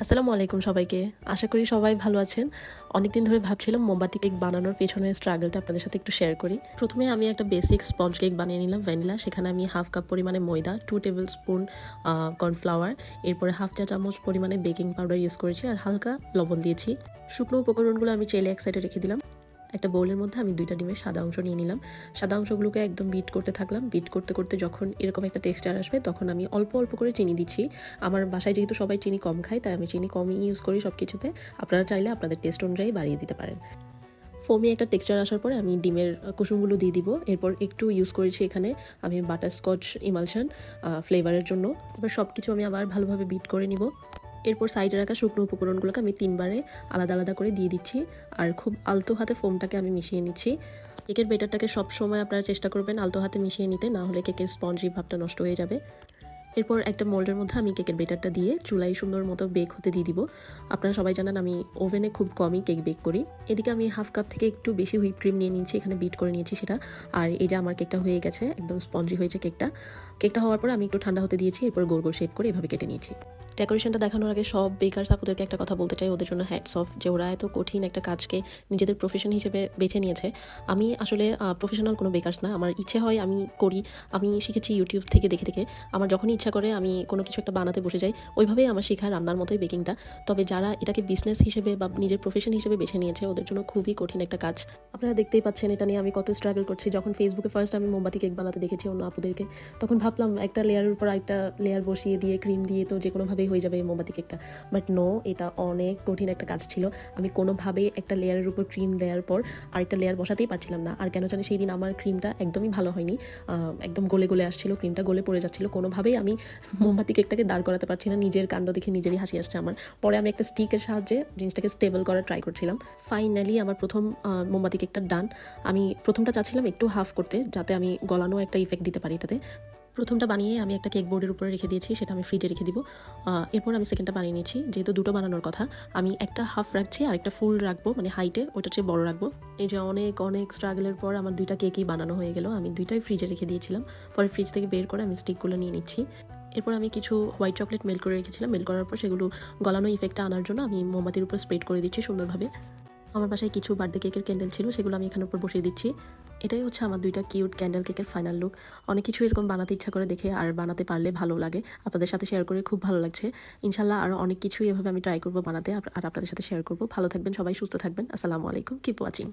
আসসালামু আলাইকুম সবাইকে। আশা করি সবাই ভালো আছেন। অনেকদিন ধরে ভাবছিলাম মোমবাতি কেক বানানোর পেছনের স্ট্রাগলটা আপনাদের সাথে একটু শেয়ার করি। প্রথমে আমি একটা বেসিক স্পঞ্জ কেক বানিয়ে নিলাম ভ্যানিলা। সেখানে আমি হাফ কাপ পরিমাণে ময়দা, 2 টেবিল স্পুন কর্নফ্লাওয়ার, এরপরে হাফ চা চামচ পরিমাণে বেকিং পাউডার ইউজ করেছি আর হালকা লবণ দিয়েছি। শুকনো উপকরণগুলো আমি চেলে এক সাইডে রেখে দিলাম। একটা বোলের মধ্যে আমি 2টা ডিমের সাদা অংশ নিয়ে নিলাম। সাদা অংশগুলোকে একদম বিট করতে থাকলাম। বিট করতে করতে যখন এরকম একটা টেক্সচার আসবে তখন আমি অল্প অল্প করে চিনি দিচ্ছি। আমার বাসায় যেহেতু সবাই চিনি কম খায় তাই আমি চিনি কমই ইউজ করি সব কিছুতে। আপনারা চাইলে আপনাদের টেস্ট অনুযায়ী বাড়িয়ে দিতে পারেন। ফোমি একটা টেক্সচার আসার পরে আমি ডিমের কুসুমগুলো দিয়ে দিব। এরপর একটু ইউজ করেছি এখানে আমি বাটারস্কচ ইমালশন ফ্লেভারের জন্য। এবার সব কিছু আমি আবার ভালোভাবে বিট করে নিব। এরপর সাইডে রাখা শুকনো উপকরণগুলোকে আমি 3বারে আলাদা আলাদা করে দিয়ে দিচ্ছি আর খুব আলতো হাতে ফোমটাকে আমি মিশিয়ে নিচ্ছি। কেকের বেটারটাকে সবসময় আপনারা চেষ্টা করবেন আলতো হাতে মিশিয়ে নিতে, না হলে কেকের স্পঞ্জি ভাবটা নষ্ট হয়ে যাবে। এরপর একটা মোল্ডের মধ্যে আমি কেকের বেটারটা দিয়ে চুলায় সুন্দর মতো বেক হতে দিয়ে দিব। আপনারা সবাই জানেন আমি ওভেনে খুব কমই কেক বেক করি। এদিকে আমি হাফ কাপ থেকে একটু বেশি হুইপ ক্রিম নিয়ে নিয়েছি, এখানে বিট করে নিয়েছি সেটা। আর এই যে আমার কেকটা হয়ে গেছে, একদম স্পঞ্জি হয়েছে কেকটা হওয়ার পর আমি একটু ঠান্ডা হতে দিয়েছি। এরপর গোল গোল শেপ করে এভাবে কেটে নিয়েছি। ডেকোরেশনটা দেখানোর আগে সব বেকার্স আপুদেরকে একটা কথা বলতে চাই, ওদের জন্য হ্যাটস অফ যে ওরা এত কঠিন একটা কাজকে নিজেদের প্রফেশন হিসেবে বেছে নিয়েছে। আমি আসলে প্রফেশনাল কোনো বেকার্স না, আমার ইচ্ছে হয় আমি করি। আমি শিখেছি ইউটিউব থেকে দেখে দেখে। আমার যখনই ইচ্ছা করে আমি কোনো কিছু একটা বানাতে বসে যাই, ওইভাবেই আমার শেখা রান্নার মতোই বেকিংটা। তবে যারা এটাকে বিজনেস হিসেবে বা নিজের প্রফেশন হিসেবে বেছে নিয়েছে ওদের জন্য খুবই কঠিন একটা কাজ। আপনারা দেখতেই পাচ্ছেন এটা নিয়ে আমি কত স্ট্রাগল করছি। যখন ফেসবুকে ফার্স্ট আমি মোমবাতি কেক বানাতে দেখেছি অন্য আপুদেরকে, তখন ভাবলাম একটা লেয়ারের উপর একটা লেয়ার বসিয়ে দিয়ে ক্রিম দিয়ে তো যে কোনোভাবেই হয়ে যাবে এই মোমবাতি কেকটা। বাট নো, এটা অনেক কঠিন একটা কাজ ছিল। আমি কোনোভাবেই একটা লেয়ারের উপর ক্রিম দেওয়ার পর আরেকটা লেয়ার বসাতেই পারছিলাম না। আর কেন জানি সেই দিন আমার ক্রিমটা একদমই ভালো হয়নি, একদম গলে গলে আসছিল, ক্রিমটা গলে পড়ে যাচ্ছিল। কোনোভাবেই আমি মোমবাতি কেকটাকে দাঁড় করাতে পারছি না। নিজের কাণ্ড দেখে নিজেরই হাসি আসছে আমার। পরে আমি একটা স্টিকের সাহায্যে জিনিসটাকে স্টেবল করার ট্রাই করছিলাম। ফাইনালি আমার প্রথম মোমবাতি কেকটা ডান। আমি প্রথমটা চাচ্ছিলাম একটু হাফ করতে, যাতে আমি গলানো একটা ইফেক্ট দিতে পারি এটাতে। প্রথমটা বানিয়ে আমি একটা কেক বোর্ডের উপরে রেখে দিয়েছি, সেটা আমি ফ্রিজে রেখে দিব। এরপর আমি সেকেন্ডটা বানিয়ে নিয়েছি। যেহেতু দুটো বানানোর কথা, আমি একটা হাফ রাখছি আর একটা ফুল রাখবো, মানে হাইটে ওইটা চেয়ে বড় রাখবো। এই যে অনেক অনেক স্ট্রাগলের পর আমার 2টা কেকই বানানো হয়ে গেল। আমি 2টাই ফ্রিজে রেখে দিয়েছিলাম। পরে ফ্রিজ থেকে বের করে আমি স্টিকগুলো নিয়ে নিচ্ছি। এরপর আমি কিছু হোয়াইট চকলেট মেল্ট করে রেখেছিলাম। মেল্ট করার পর সেগুলো গলানো ইফেক্টটা আনার জন্য আমি মোমবাতির উপর স্প্রেড করে দিচ্ছি সুন্দরভাবে। আমার বাসায় কিছু বার্থডে কেকের ক্যান্ডেল ছিল, সেগুলো আমি এখানের উপর বসিয়ে দিচ্ছি। এটাই হচ্ছে আমার 2টা কিউট ক্যান্ডেল কেকের ফাইনাল লুক। অনেক কিছু এরকম বানাতে ইচ্ছা করে দেখে আর বানাতে পারলে ভালো লাগে। আপনাদের সাথে শেয়ার করে খুব ভালো লাগছে। ইনশাল্লাহ আরও অনেক কিছুই এভাবে আমি ট্রাই করবো বানাতে আর আপনাদের সাথে শেয়ার করবো। ভালো থাকবেন সবাই, সুস্থ থাকবেন। আসসালামু আলাইকুম, কিপ ওয়াচিং।